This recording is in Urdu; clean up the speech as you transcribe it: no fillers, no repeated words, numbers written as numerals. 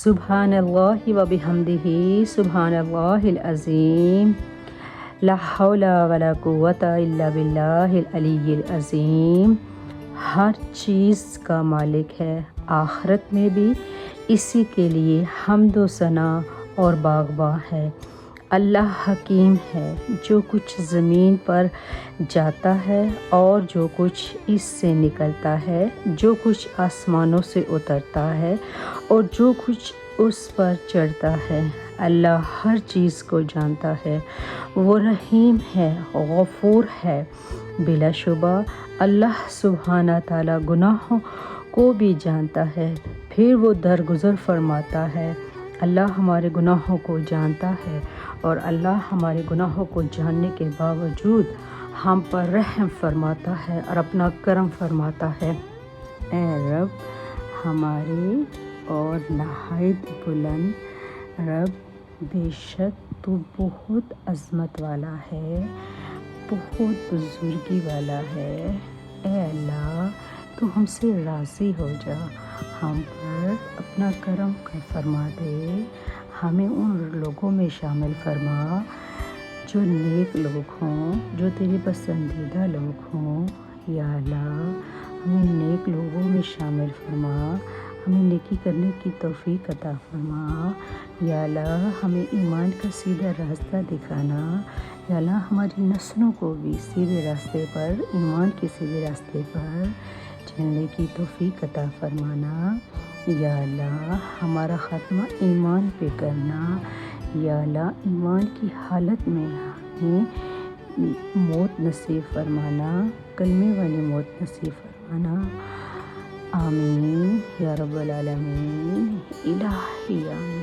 سبحان اللہ و بحمدہ سبحان اللہ العظیم لا حول ولا قوت الا باللہ العلی العظیم۔ ہر چیز کا مالک ہے، آخرت میں بھی اسی کے لیے حمد و ثنا اور باغباں ہے۔ اللہ حکیم ہے، جو کچھ زمین پر جاتا ہے اور جو کچھ اس سے نکلتا ہے، جو کچھ آسمانوں سے اترتا ہے اور جو کچھ اس پر چڑھتا ہے، اللہ ہر چیز کو جانتا ہے۔ وہ رحیم ہے، غفور ہے۔ بلا شبہ اللہ سبحانہ تعالیٰ گناہوں کو بھی جانتا ہے، پھر وہ درگزر فرماتا ہے۔ اللہ ہمارے گناہوں کو جانتا ہے اور اللہ ہمارے گناہوں کو جاننے کے باوجود ہم پر رحم فرماتا ہے اور اپنا کرم فرماتا ہے۔ اے رب ہمارے اور نہایت بلند رب، بے شک تو بہت عظمت والا ہے، بہت بزرگی والا ہے۔ اے اللہ تو ہم سے راضی ہو جا، ہم پر اپنا کرم فرما دے، ہمیں ان لوگوں میں شامل فرما جو نیک لوگ ہوں، جو تیرے پسندیدہ لوگ ہوں۔ یا اللہ ہمیں نیک لوگوں میں شامل فرما، ہمیں نیکی کرنے کی توفیق عطا فرما۔ یا اللہ ہمیں ایمان کا سیدھا راستہ دکھانا۔ یا اللہ ہماری نسلوں کو بھی سیدھے راستے پر، ایمان کے سیدھے راستے پر چلنے کی توفیق عطا فرمانا۔ یا اللہ ہمارا خاتمہ ایمان پہ کرنا۔ یا اللہ ایمان کی حالت میں ہمیں موت نصیب فرمانا، کلمے والی موت نصیب فرمانا۔ آمین یا رب العالمین۔ الہی آمین۔